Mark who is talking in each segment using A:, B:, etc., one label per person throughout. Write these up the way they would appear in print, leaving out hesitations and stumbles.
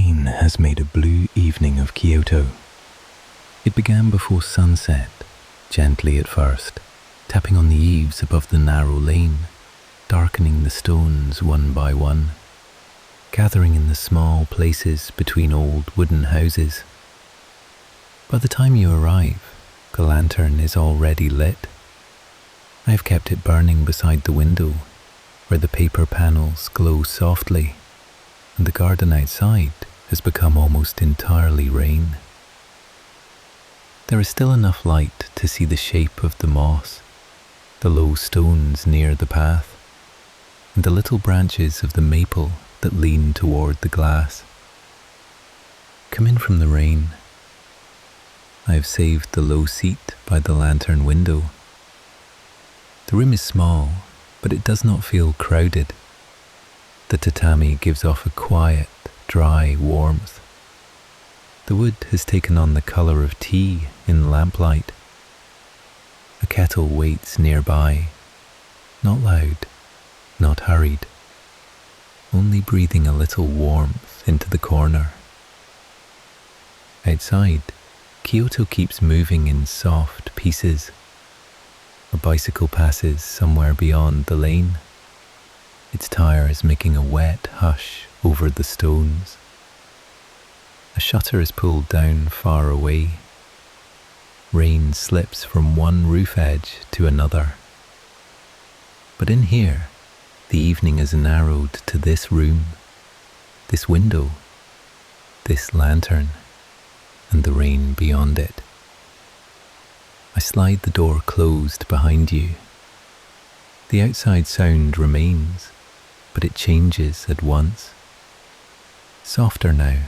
A: rain has made a blue evening of Kyoto. It began before sunset, gently at first, tapping on the eaves above the narrow lane, darkening the stones one by one, gathering in the small places between old wooden houses. By the time you arrive, the lantern is already lit. I have kept it burning beside the window, where the paper panels glow softly, and the garden outside has become almost entirely rain. There is still enough light to see the shape of the moss, the low stones near the path, and the little branches of the maple that lean toward the glass. Come in from the rain. I have saved the low seat by the lantern window. The room is small, but it does not feel crowded. The tatami gives off a quiet, dry warmth. The wood has taken on the colour of tea in lamplight. A kettle waits nearby, not loud, not hurried, only breathing a little warmth into the corner. Outside, Kyoto keeps moving in soft pieces. A bicycle passes somewhere beyond the lane, its tires making a wet hush over the stones. A shutter is pulled down far away. Rain slips from one roof edge to another. But in here, the evening is narrowed to this room, this window, this lantern, and the rain beyond it. I slide the door closed behind you. The outside sound remains, but it changes at once. Softer now,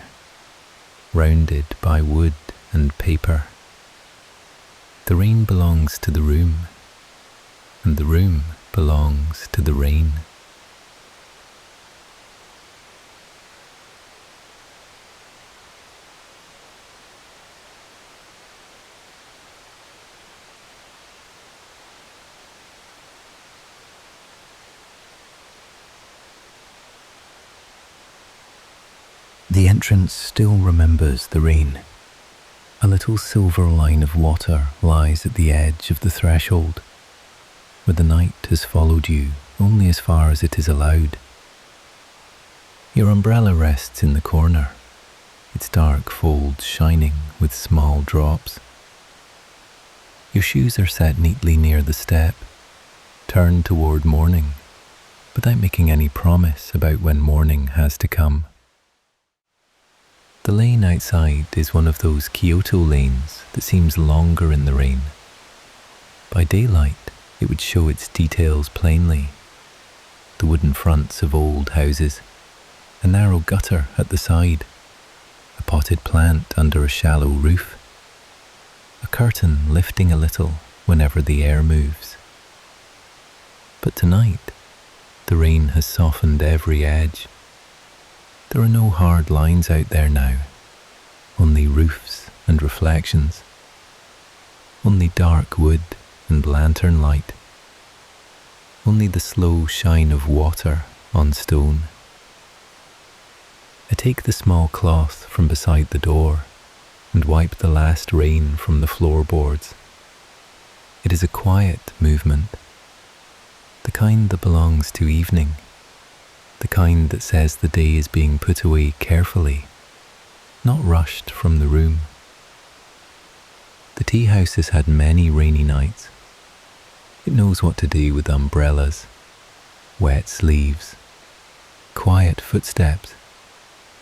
A: rounded by wood and paper. The rain belongs to the room, and the room belongs to the rain. The entrance still remembers the rain. A little silver line of water lies at the edge of the threshold, where the night has followed you only as far as it is allowed. Your umbrella rests in the corner, its dark folds shining with small drops. Your shoes are set neatly near the step, turned toward morning, without making any promise about when morning has to come. The lane outside is one of those Kyoto lanes that seems longer in the rain. By daylight, it would show its details plainly. The wooden fronts of old houses, a narrow gutter at the side, a potted plant under a shallow roof, a curtain lifting a little whenever the air moves. But tonight, the rain has softened every edge. There are no hard lines out there now, only roofs and reflections, only dark wood and lantern light, only the slow shine of water on stone. I take the small cloth from beside the door and wipe the last rain from the floorboards. It is a quiet movement, the kind that belongs to evening, the kind that says the day is being put away carefully, not rushed from the room. The tea house has had many rainy nights. It knows what to do with umbrellas, wet sleeves, quiet footsteps,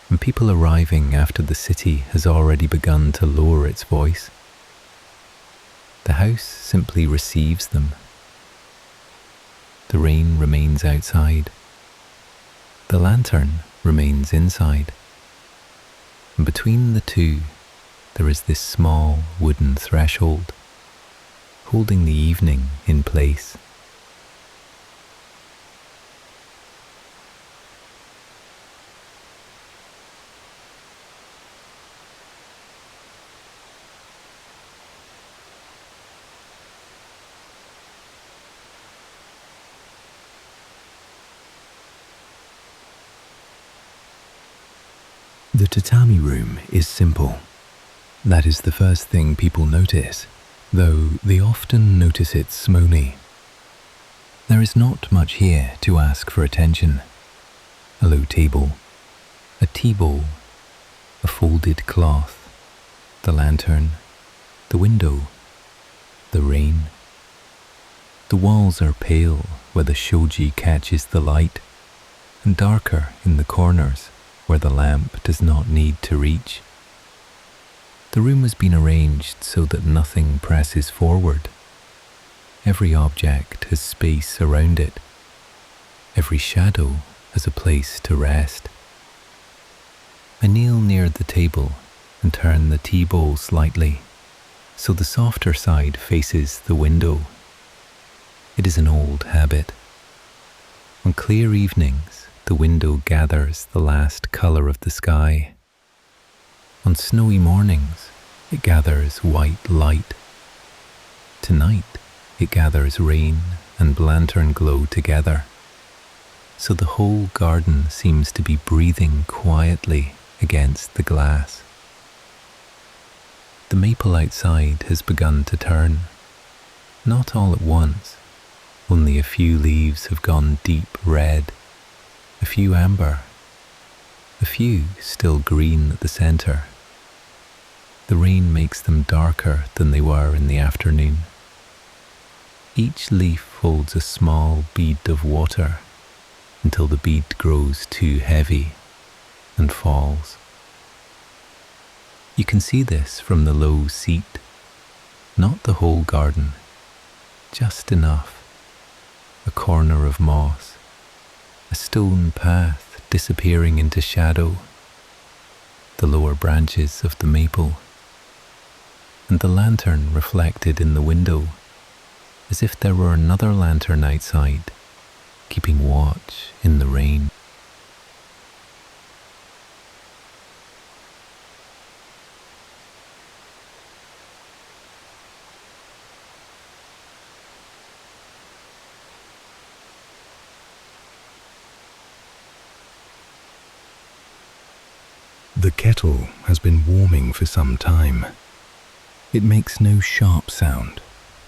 A: and people arriving after the city has already begun to lower its voice. The house simply receives them. The rain remains outside. The lantern remains inside, and between the two there is this small wooden threshold, holding the evening in place. The tatami room is simple. That is the first thing people notice, though they often notice it slowly. There is not much here to ask for attention. A low table, a tea bowl, a folded cloth, the lantern, the window, the rain. The walls are pale where the shoji catches the light, and darker in the corners where the lamp does not need to reach. The room has been arranged so that nothing presses forward. Every object has space around it. Every shadow has a place to rest. I kneel near the table and turn the tea bowl slightly, so the softer side faces the window. It is an old habit. On clear evenings, the window gathers the last color of the sky. On snowy mornings, it gathers white light. Tonight, it gathers rain and lantern glow together, so the whole garden seems to be breathing quietly against the glass. The maple outside has begun to turn, not all at once. Only a few leaves have gone deep red, a few amber, a few still green at the center. The rain makes them darker than they were in the afternoon. Each leaf holds a small bead of water until the bead grows too heavy and falls. You can see this from the low seat, not the whole garden, just enough. A corner of moss, a stone path disappearing into shadow, the lower branches of the maple, and the lantern reflected in the window, as if there were another lantern outside, keeping watch in the rain. The kettle has been warming for some time. It makes no sharp sound,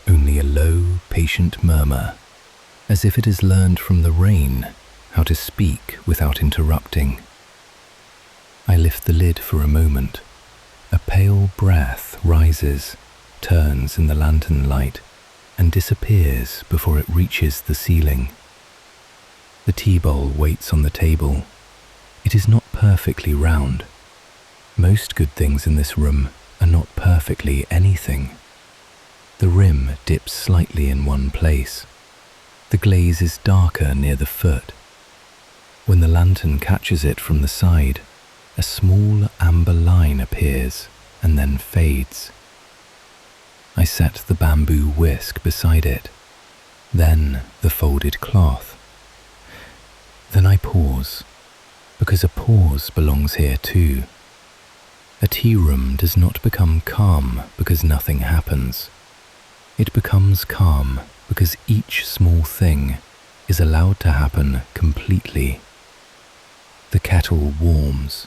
A: only a low, patient murmur, as if it has learned from the rain how to speak without interrupting. I lift the lid for a moment. A pale breath rises, turns in the lantern light, and disappears before it reaches the ceiling. The tea bowl waits on the table. It is not perfectly round. Most good things in this room are not perfectly anything. The rim dips slightly in one place. The glaze is darker near the foot. When the lantern catches it from the side, a small amber line appears and then fades. I set the bamboo whisk beside it, then the folded cloth. Then I pause, because a pause belongs here too. A tea room does not become calm because nothing happens. It becomes calm because each small thing is allowed to happen completely. The kettle warms.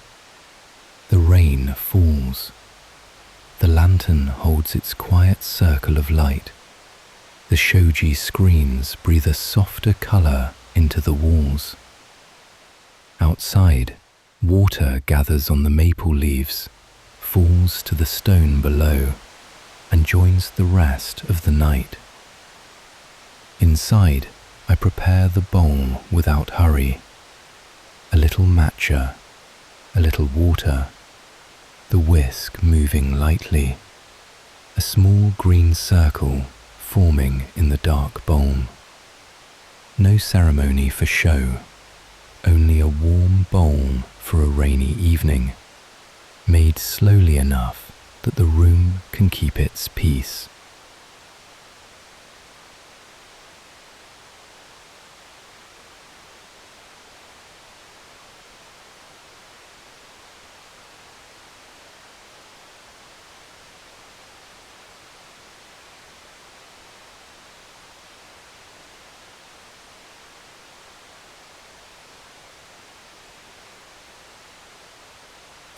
A: The rain falls. The lantern holds its quiet circle of light. The shoji screens breathe a softer color into the walls. Outside, water gathers on the maple leaves, falls to the stone below, and joins the rest of the night. Inside, I prepare the bowl without hurry. A little matcha, a little water, the whisk moving lightly, a small green circle forming in the dark bowl. No ceremony for show, only a warm bowl for a rainy evening, made slowly enough that the room can keep its peace.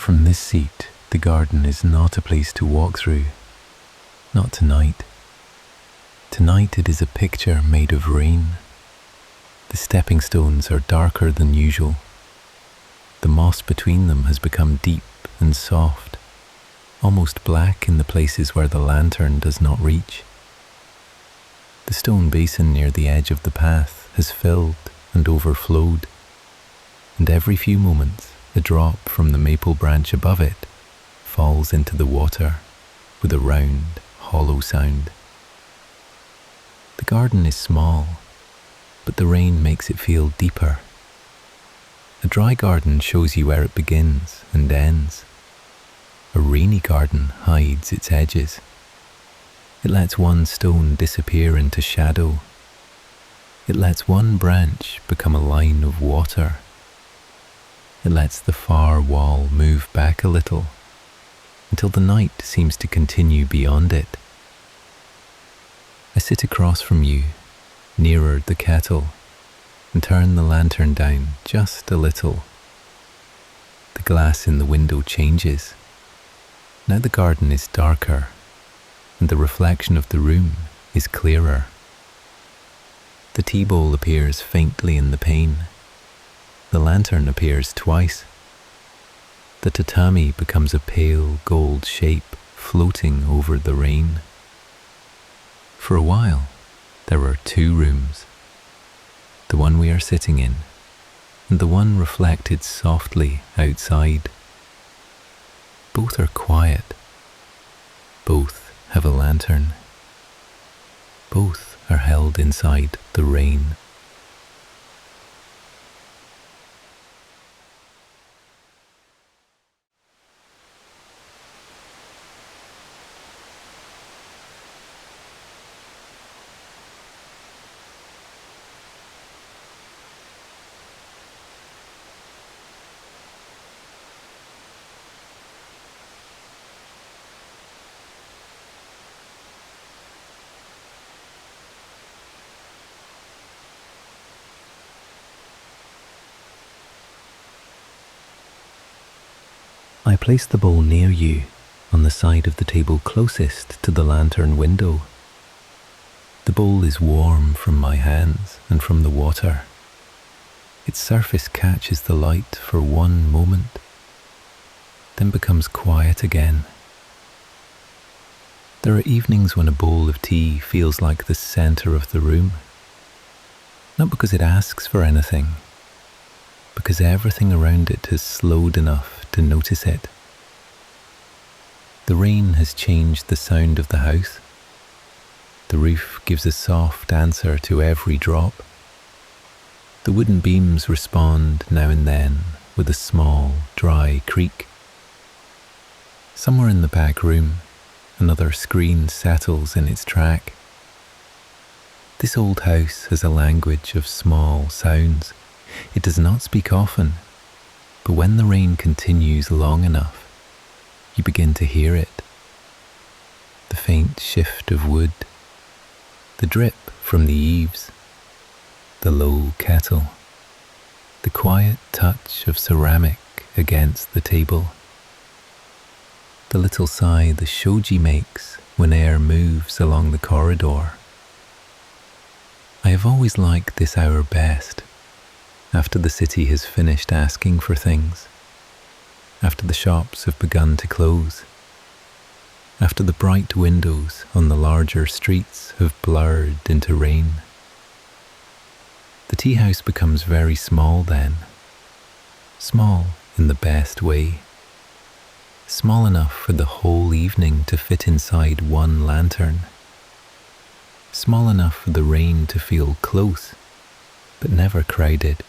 A: From this seat, the garden is not a place to walk through. Not tonight. Tonight it is a picture made of rain. The stepping stones are darker than usual. The moss between them has become deep and soft, almost black in the places where the lantern does not reach. The stone basin near the edge of the path has filled and overflowed, and every few moments a drop from the maple branch above it falls into the water with a round, hollow sound. The garden is small, but the rain makes it feel deeper. A dry garden shows you where it begins and ends. A rainy garden hides its edges. It lets one stone disappear into shadow. It lets one branch become a line of water. It lets the far wall move back a little until the night seems to continue beyond it. I sit across from you, nearer the kettle, and turn the lantern down just a little. The glass in the window changes. Now the garden is darker, and the reflection of the room is clearer. The tea bowl appears faintly in the pane. The lantern appears twice. The tatami becomes a pale gold shape floating over the rain. For a while, there are two rooms. The one we are sitting in, and the one reflected softly outside. Both are quiet. Both have a lantern. Both are held inside the rain. I place the bowl near you, on the side of the table closest to the lantern window. The bowl is warm from my hands and from the water. Its surface catches the light for one moment, then becomes quiet again. There are evenings when a bowl of tea feels like the center of the room, not because it asks for anything, because everything around it has slowed enough to notice it. The rain has changed the sound of the house. The roof gives a soft answer to every drop. The wooden beams respond now and then with a small, dry creak. Somewhere in the back room, another screen settles in its track. This old house has a language of small sounds. It does not speak often, but when the rain continues long enough, you begin to hear it. The faint shift of wood, the drip from the eaves, the low kettle, the quiet touch of ceramic against the table, the little sigh the shoji makes when air moves along the corridor. I have always liked this hour best, after the city has finished asking for things, after the shops have begun to close, after the bright windows on the larger streets have blurred into rain. The tea house becomes very small then, small in the best way, small enough for the whole evening to fit inside one lantern, small enough for the rain to feel close, but never crowded.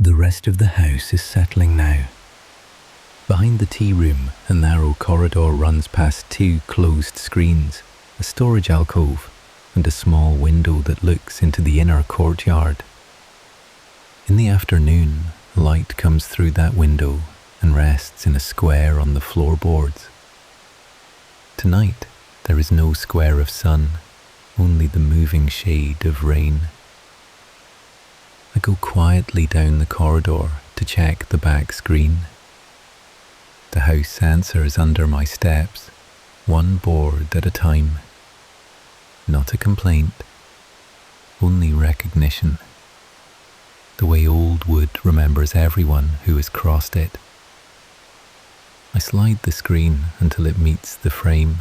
A: The rest of the house is settling now. Behind the tea room, a narrow corridor runs past two closed screens, a storage alcove, and a small window that looks into the inner courtyard. In the afternoon, light comes through that window and rests in a square on the floorboards. Tonight, there is no square of sun, only the moving shade of rain. I go quietly down the corridor to check the back screen. The house answers under my steps, one board at a time. Not a complaint, only recognition. The way old wood remembers everyone who has crossed it. I slide the screen until it meets the frame.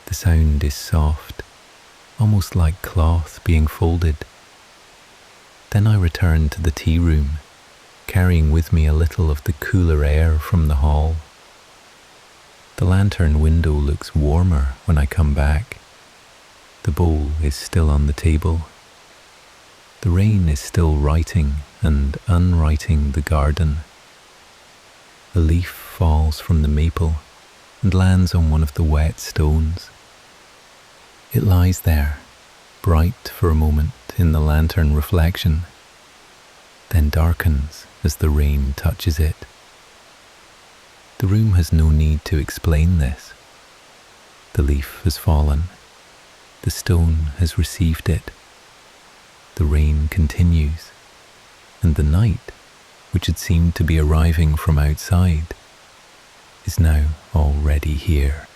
A: The sound is soft, almost like cloth being folded. Then I return to the tea room, carrying with me a little of the cooler air from the hall. The lantern window looks warmer when I come back. The bowl is still on the table. The rain is still writing and unwriting the garden. A leaf falls from the maple and lands on one of the wet stones. It lies there, bright for a moment in the lantern reflection, then darkens as the rain touches it. The room has no need to explain this. The leaf has fallen. The stone has received it. The rain continues, and the night, which had seemed to be arriving from outside, is now already here.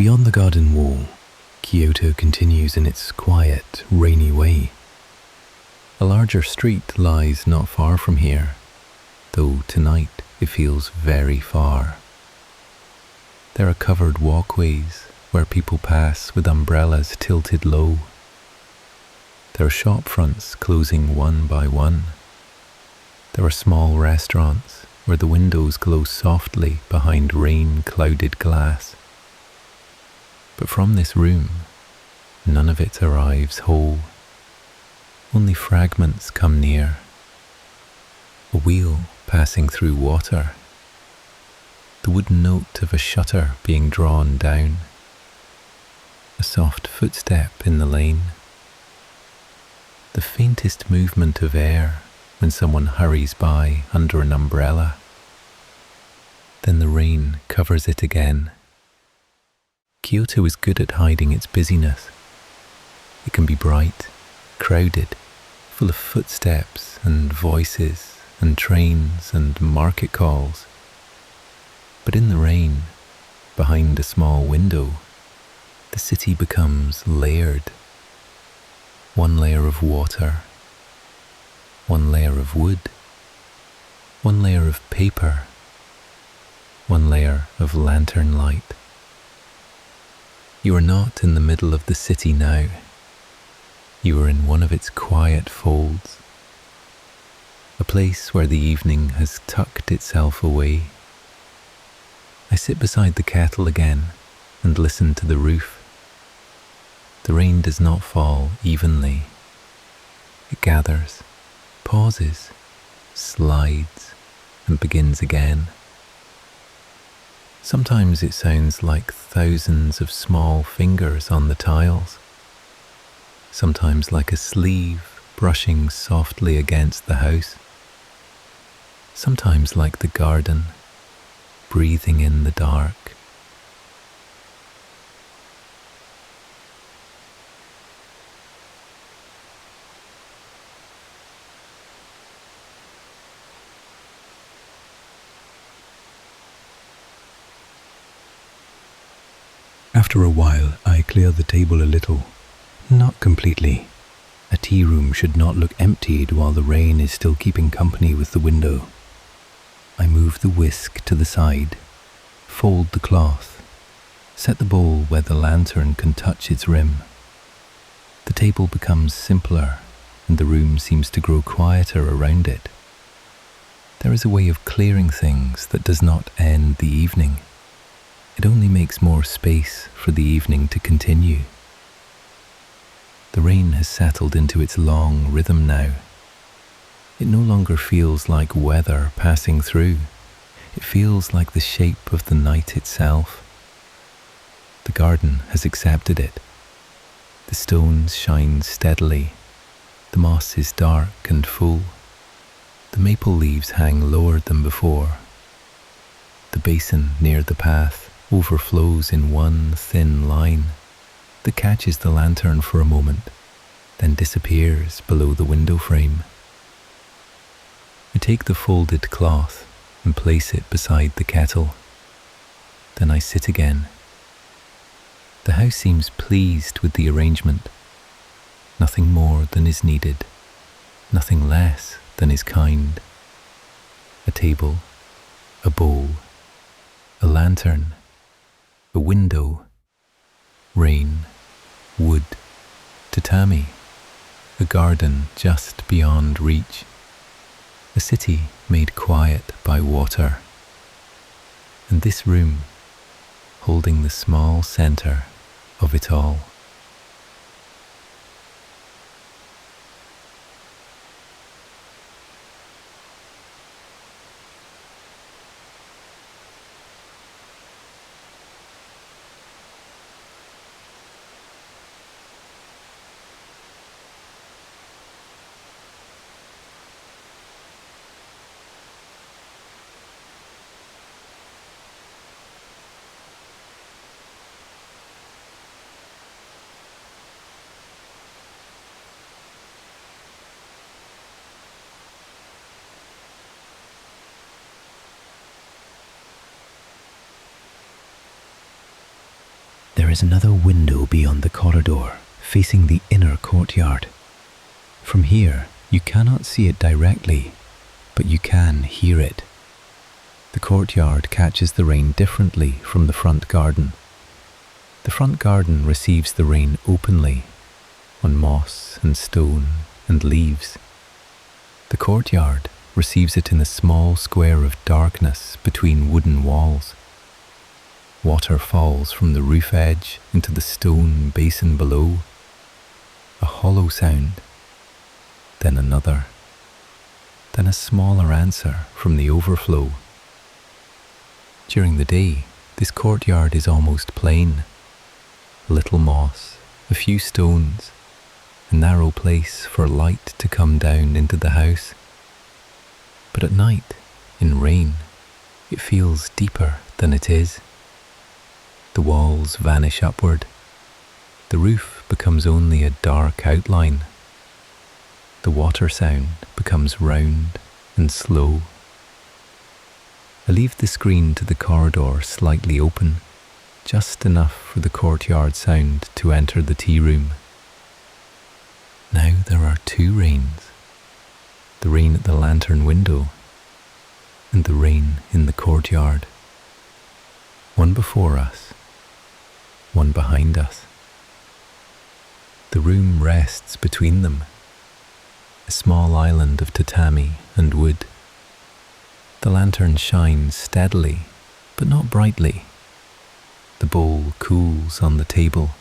A: Beyond the garden wall, Kyoto continues in its quiet, rainy way. A larger street lies not far from here, though tonight it feels very far. There are covered walkways where people pass with umbrellas tilted low. There are shop fronts closing one by one. There are small restaurants where the windows glow softly behind rain-clouded glass. But from this room, none of it arrives whole. Only fragments come near. A wheel passing through water. The wooden note of a shutter being drawn down. A soft footstep in the lane. The faintest movement of air when someone hurries by under an umbrella. Then the rain covers it again. Kyoto is good at hiding its busyness. It can be bright, crowded, full of footsteps and voices and trains and market calls. But in the rain, behind a small window, the city becomes layered. One layer of water, one layer of wood, one layer of paper, one layer of lantern light. You are not in the middle of the city now. You are in one of its quiet folds, a place where the evening has tucked itself away. I sit beside the kettle again and listen to the roof. The rain does not fall evenly. It gathers, pauses, slides, and begins again. Sometimes it sounds like thousands of small fingers on the tiles. Sometimes like a sleeve brushing softly against the house. Sometimes like the garden, breathing in the dark. After a while, I clear the table a little. Not completely. A tea room should not look emptied while the rain is still keeping company with the window. I move the whisk to the side, fold the cloth, set the bowl where the lantern can touch its rim. The table becomes simpler, and the room seems to grow quieter around it. There is a way of clearing things that does not end the evening. It only makes more space for the evening to continue. The rain has settled into its long rhythm now. It no longer feels like weather passing through. It feels like the shape of the night itself. The garden has accepted it. The stones shine steadily. The moss is dark and full. The maple leaves hang lower than before. The basin near the path overflows in one thin line that catches the lantern for a moment, then disappears below the window frame. I take the folded cloth and place it beside the kettle. Then I sit again. The house seems pleased with the arrangement. Nothing more than is needed, nothing less than is kind. A table, a bowl, a lantern, a window, rain, wood, tatami, a garden just beyond reach, a city made quiet by water, and this room holding the small center of it all. There is another window beyond the corridor, facing the inner courtyard. From here, you cannot see it directly, but you can hear it. The courtyard catches the rain differently from the front garden. The front garden receives the rain openly, on moss and stone and leaves. The courtyard receives it in a small square of darkness between wooden walls. Water falls from the roof edge into the stone basin below. A hollow sound, then another, then a smaller answer from the overflow. During the day, this courtyard is almost plain. A little moss, a few stones, a narrow place for light to come down into the house. But at night, in rain, it feels deeper than it is. The walls vanish upward. The roof becomes only a dark outline. The water sound becomes round and slow. I leave the screen to the corridor slightly open, just enough for the courtyard sound to enter the tea room. Now there are two rains. The rain at the lantern window and the rain in the courtyard. One before us, one behind us. The room rests between them, a small island of tatami and wood. The lantern shines steadily, but not brightly. The bowl cools on the table.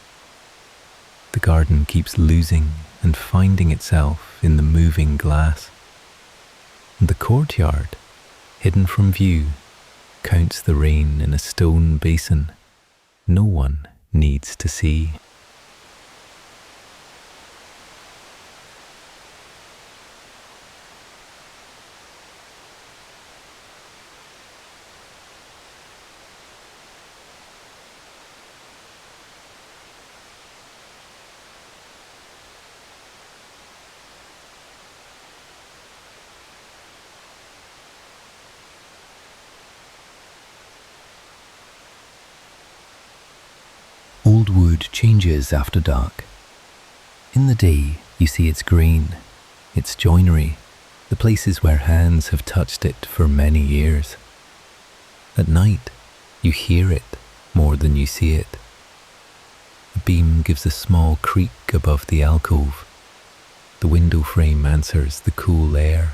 A: The garden keeps losing and finding itself in the moving glass. And the courtyard, hidden from view, counts the rain in a stone basin no one needs to see. Old wood changes after dark. In the day, you see its grain, its joinery, the places where hands have touched it for many years. At night, you hear it more than you see it. The beam gives a small creak above the alcove. The window frame answers the cool air.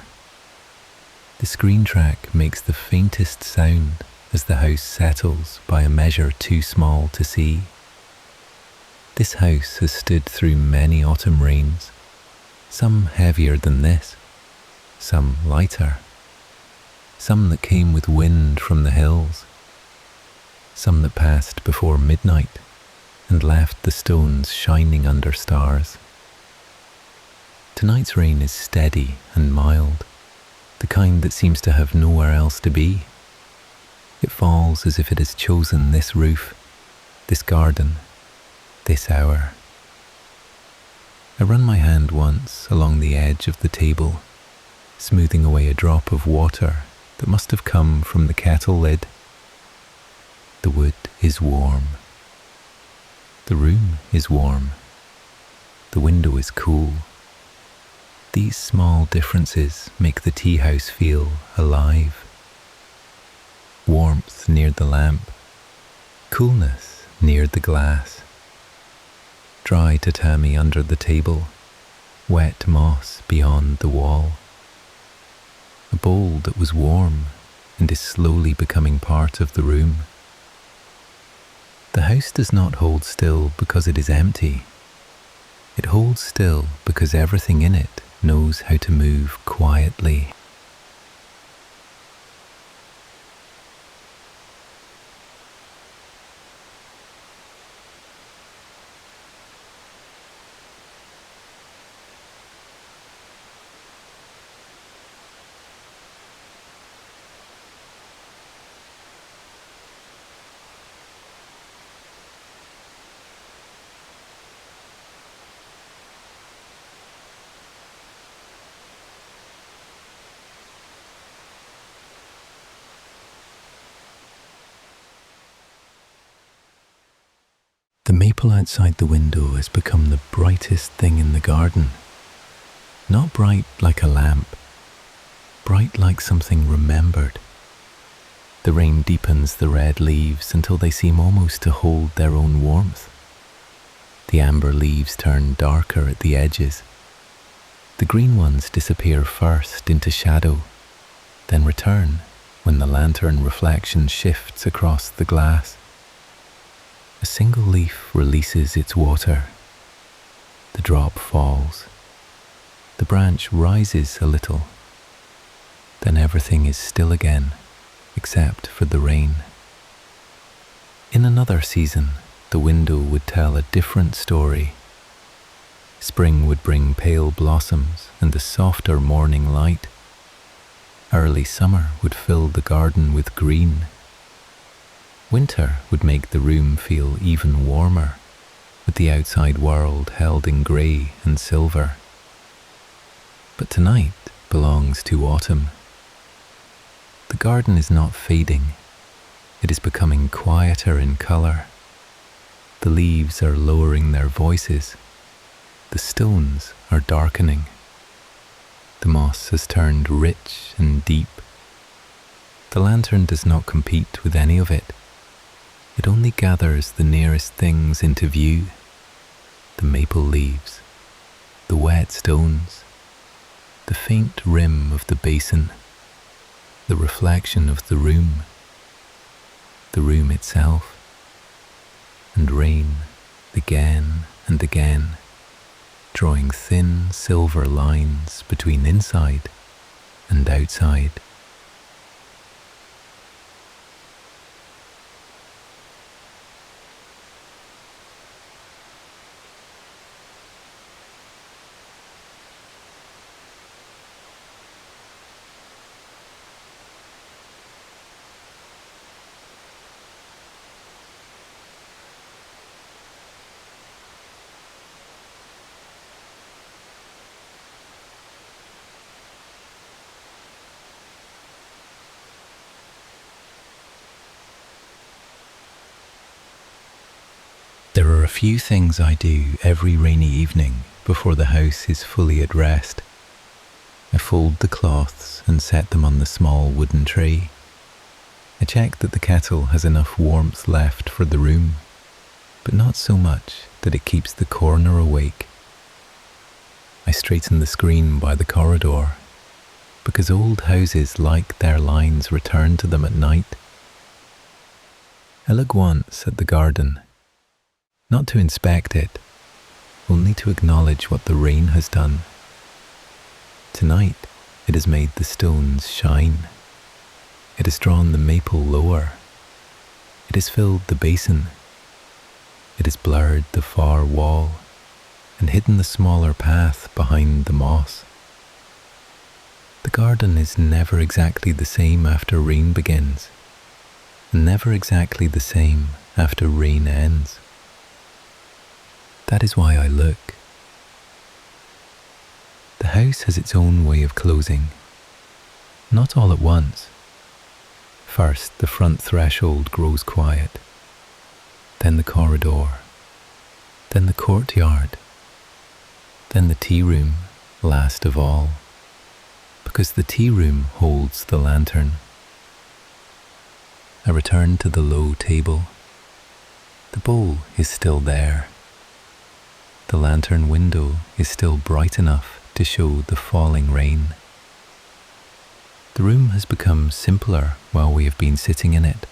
A: The screen track makes the faintest sound as the house settles by a measure too small to see. This house has stood through many autumn rains, some heavier than this, some lighter, some that came with wind from the hills, some that passed before midnight and left the stones shining under stars. Tonight's rain is steady and mild, the kind that seems to have nowhere else to be. It falls as if it has chosen this roof, this garden, this hour. I run my hand once along the edge of the table, smoothing away a drop of water that must have come from the kettle lid. The wood is warm. The room is warm. The window is cool. These small differences make the tea house feel alive. Warmth near the lamp, coolness near the glass. Dry tatami under the table, wet moss beyond the wall. A bowl that was warm and is slowly becoming part of the room. The house does not hold still because it is empty. It holds still because everything in it knows how to move quietly. The maple outside the window has become the brightest thing in the garden. Not bright like a lamp, bright like something remembered. The rain deepens the red leaves until they seem almost to hold their own warmth. The amber leaves turn darker at the edges. The green ones disappear first into shadow, then return when the lantern reflection shifts across the glass. A single leaf releases its water. The drop falls. The branch rises a little. Then everything is still again, except for the rain. In another season, the window would tell a different story. Spring would bring pale blossoms and the softer morning light. Early summer would fill the garden with green. Winter would make the room feel even warmer, with the outside world held in grey and silver. But tonight belongs to autumn. The garden is not fading. It is becoming quieter in colour. The leaves are lowering their voices. The stones are darkening. The moss has turned rich and deep. The lantern does not compete with any of it. It only gathers the nearest things into view. The maple leaves, the wet stones, the faint rim of the basin, the reflection of the room itself, and rain again and again, drawing thin silver lines between inside and outside. There are a few things I do every rainy evening before the house is fully at rest. I fold the cloths and set them on the small wooden tray. I check that the kettle has enough warmth left for the room, but not so much that it keeps the corner awake. I straighten the screen by the corridor, because old houses like their lines return to them at night. I look once at the garden, not to inspect it, only to acknowledge what the rain has done. Tonight, it has made the stones shine. It has drawn the maple lower. It has filled the basin. It has blurred the far wall and hidden the smaller path behind the moss. The garden is never exactly the same after rain begins, and never exactly the same after rain ends. That is why I look. The house has its own way of closing, not all at once. First, the front threshold grows quiet, then the corridor, then the courtyard, then the tea room, last of all, because the tea room holds the lantern. I return to the low table. The bowl is still there. The lantern window is still bright enough to show the falling rain. The room has become simpler while we have been sitting in it.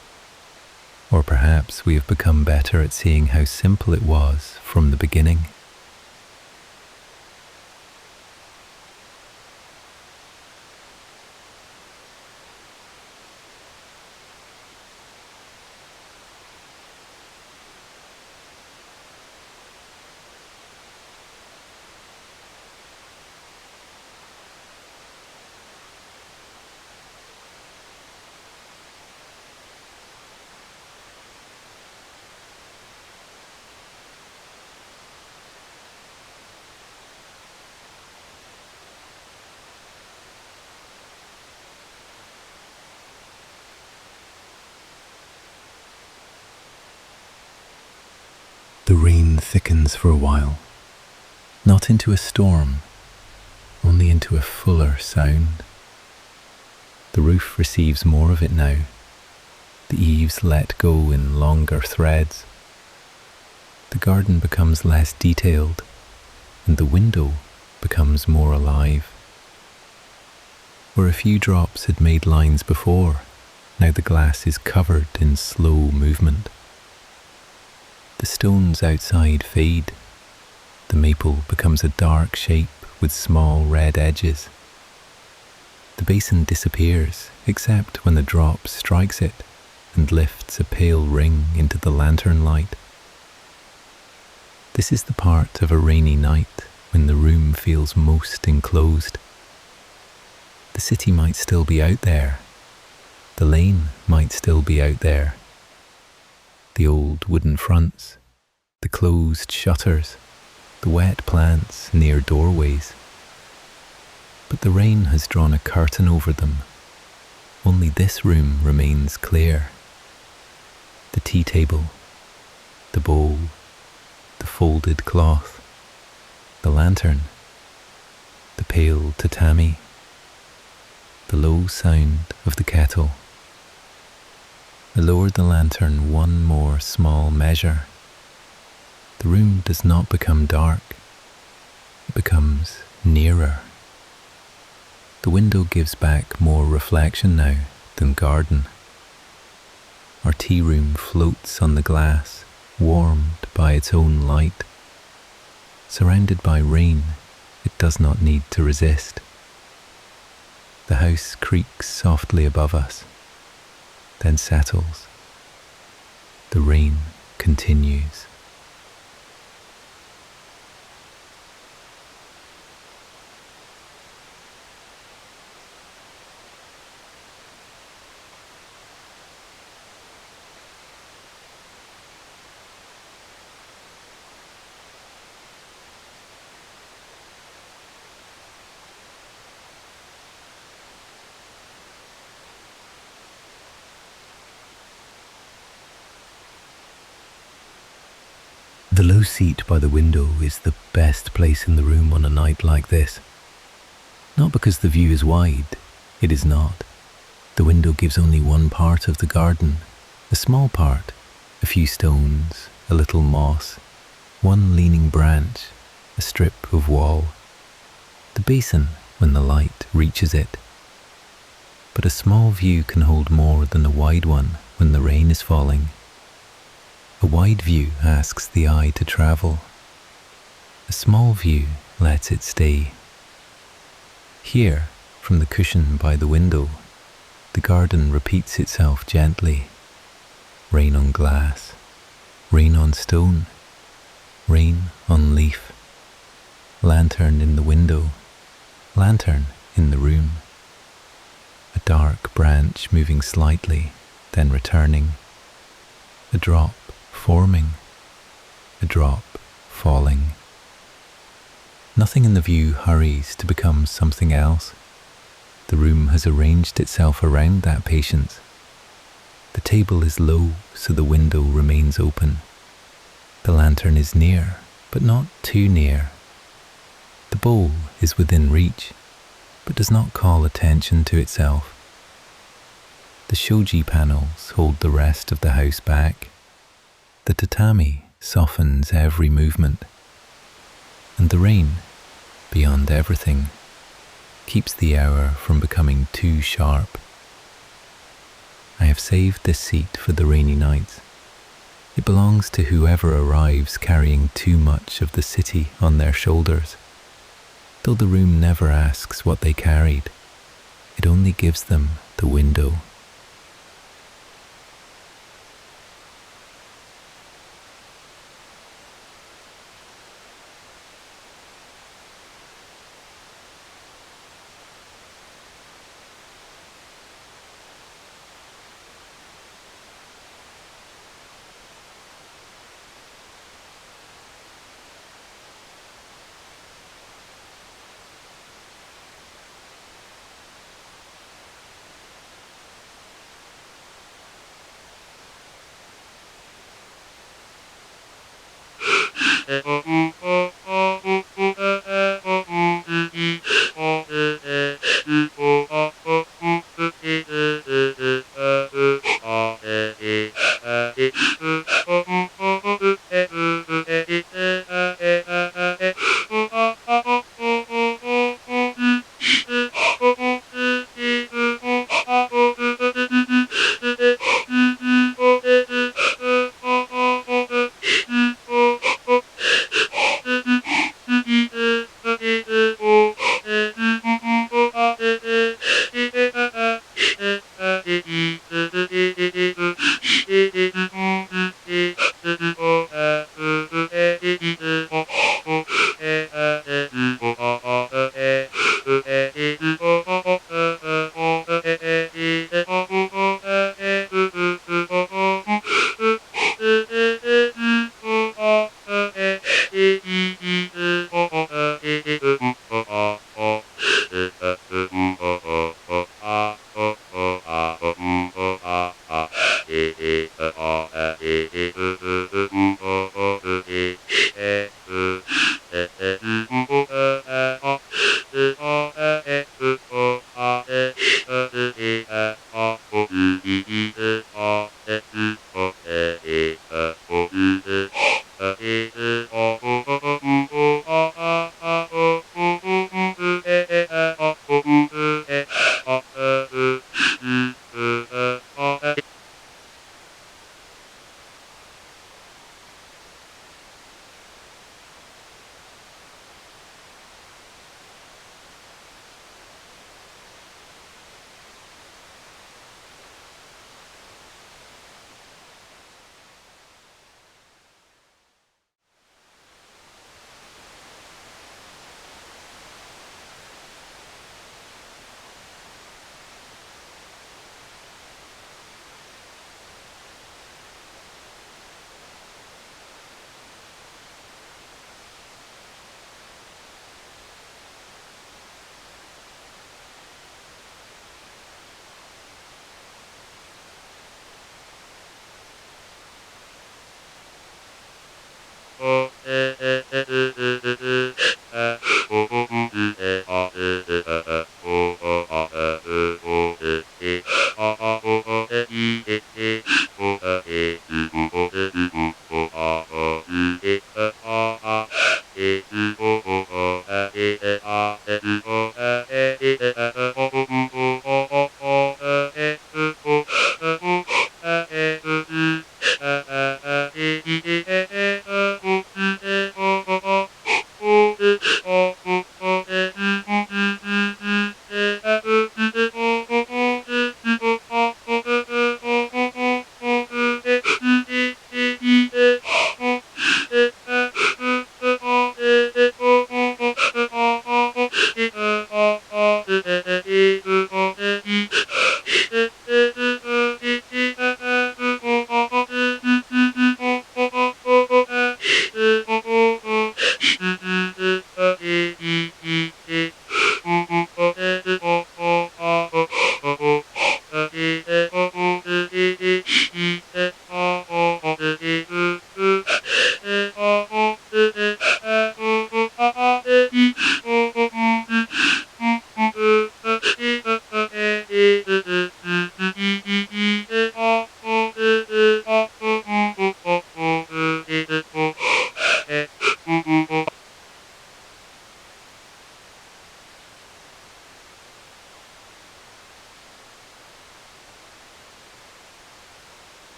A: Or perhaps we have become better at seeing how simple it was from the beginning. The rain thickens for a while, not into a storm, only into a fuller sound. The roof receives more of it now. The eaves let go in longer threads. The garden becomes less detailed, and the window becomes more alive. Where a few drops had made lines before, now the glass is covered in slow movement. The stones outside fade. The maple becomes a dark shape with small red edges. The basin disappears, except when the drop strikes it and lifts a pale ring into the lantern light. This is the part of a rainy night when the room feels most enclosed. The city might still be out there. The lane might still be out there. The old wooden fronts, the closed shutters, the wet plants near doorways. But the rain has drawn a curtain over them. Only this room remains clear. The tea table, the bowl, the folded cloth, the lantern, the pale tatami, the low sound of the kettle. I lowered the lantern one more small measure. The room does not become dark. It becomes nearer. The window gives back more reflection now than garden. Our tea room floats on the glass, warmed by its own light. Surrounded by rain, it does not need to resist. The house creaks softly above us, then settles. The rain continues. The low seat by the window is the best place in the room on a night like this. Not because the view is wide, it is not. The window gives only one part of the garden, a small part, a few stones, a little moss, one leaning branch, a strip of wall. The basin when the light reaches it. But a small view can hold more than a wide one when the rain is falling. A wide view asks the eye to travel. A small view lets it stay. Here, from the cushion by the window, the garden repeats itself gently. Rain on glass, rain on stone, rain on leaf. Lantern in the window, lantern in the room. A dark branch moving slightly, then returning. A drop forming, a drop falling. Nothing in the view hurries to become something else. The room has arranged itself around that patience. The table is low, so the window remains open. The lantern is near, but not too near. The bowl is within reach, but does not call attention to itself. The shoji panels hold the rest of the house back. The tatami softens every movement, and the rain, beyond everything, keeps the hour from becoming too sharp. I have saved this seat for the rainy nights. It belongs to whoever arrives carrying too much of the city on their shoulders. Though the room never asks what they carried, it only gives them the window.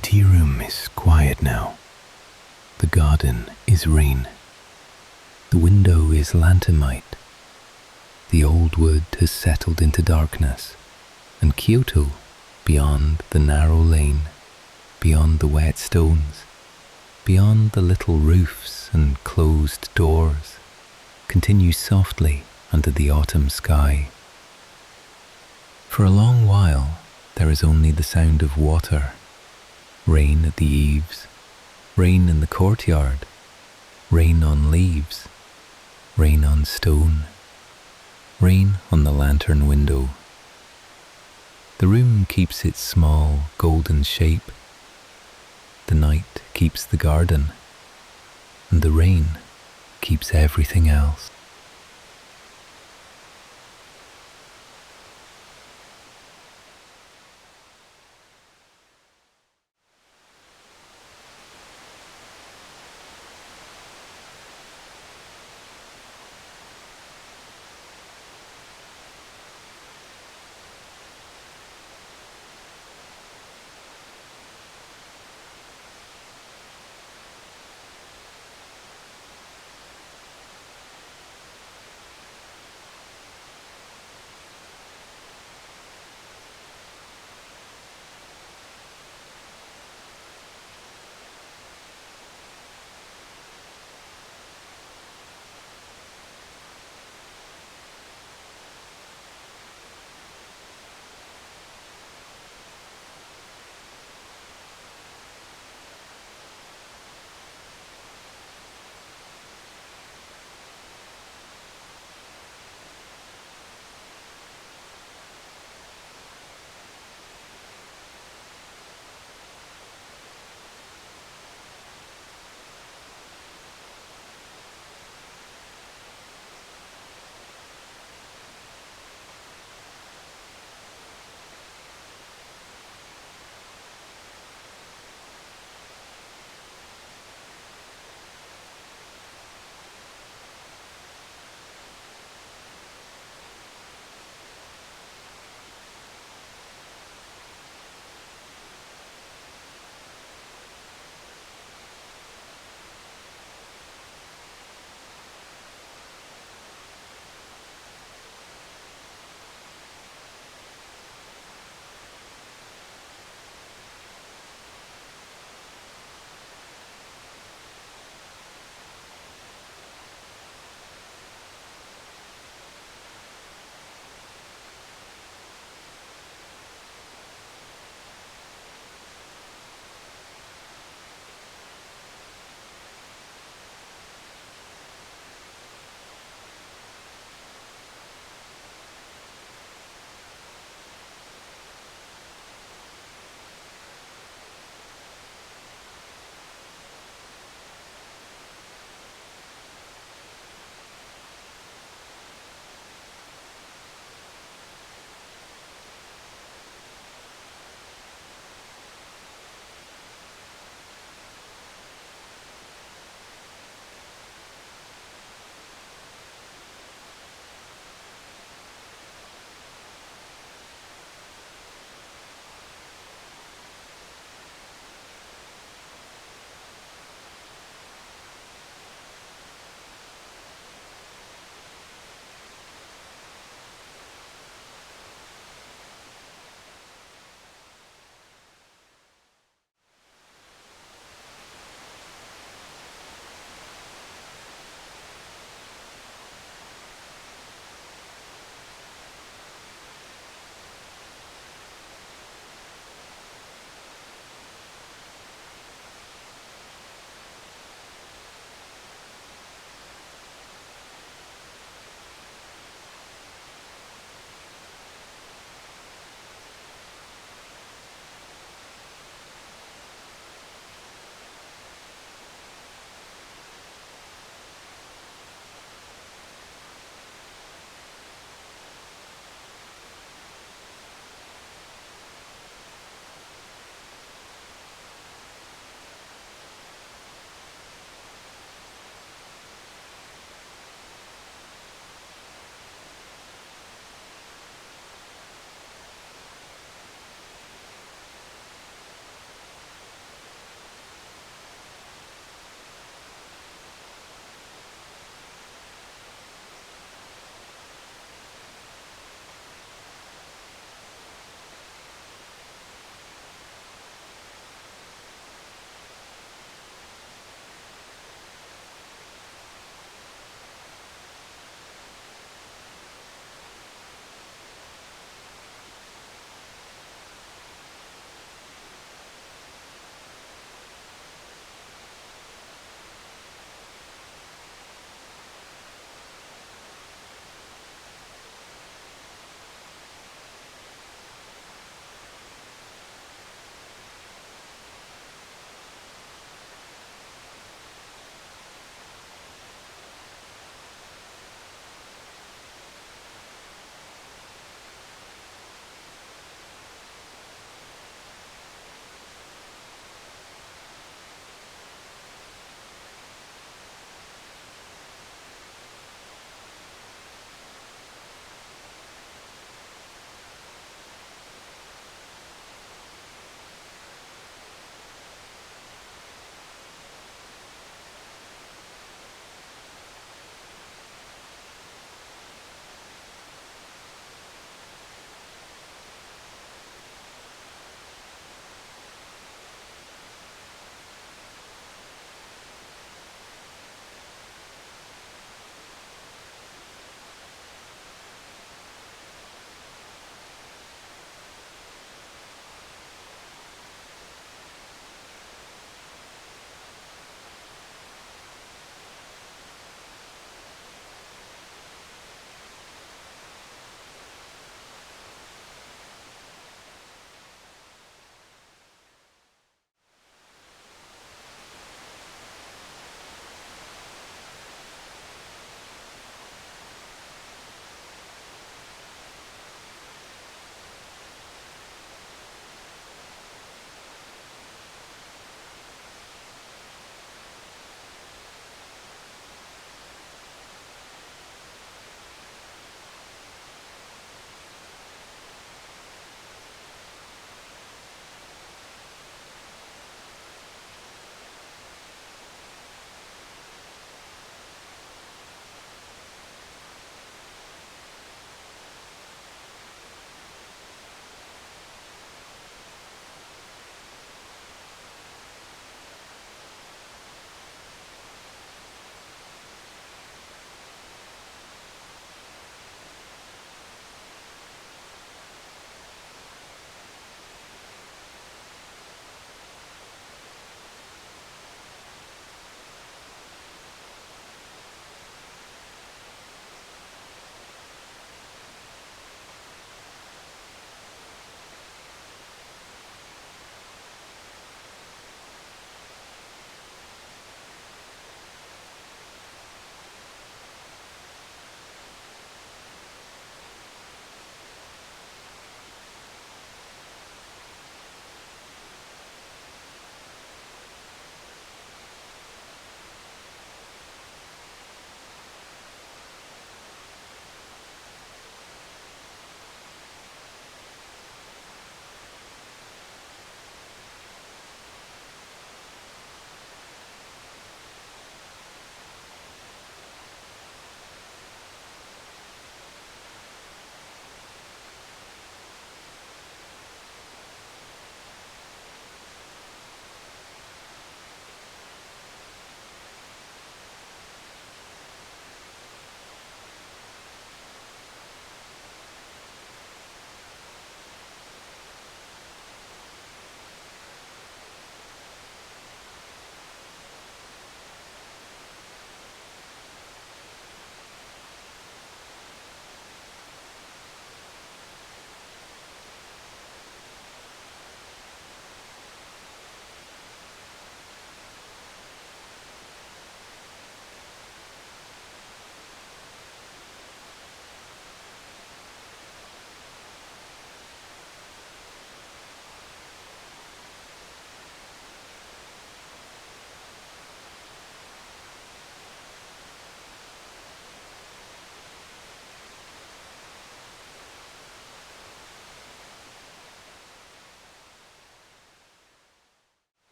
A: tea room is quiet now. The garden is rain. The window is lantermite. The old wood has settled into darkness, and Kyoto, beyond the narrow lane, beyond the wet stones, beyond the little roofs and closed doors, continues softly under the autumn sky. For a long while, there is only the sound of water, rain at the eaves, rain in the courtyard, rain on leaves, rain on stone, rain on the lantern window. The room keeps its small, golden shape. The night keeps the garden, and the rain keeps everything else.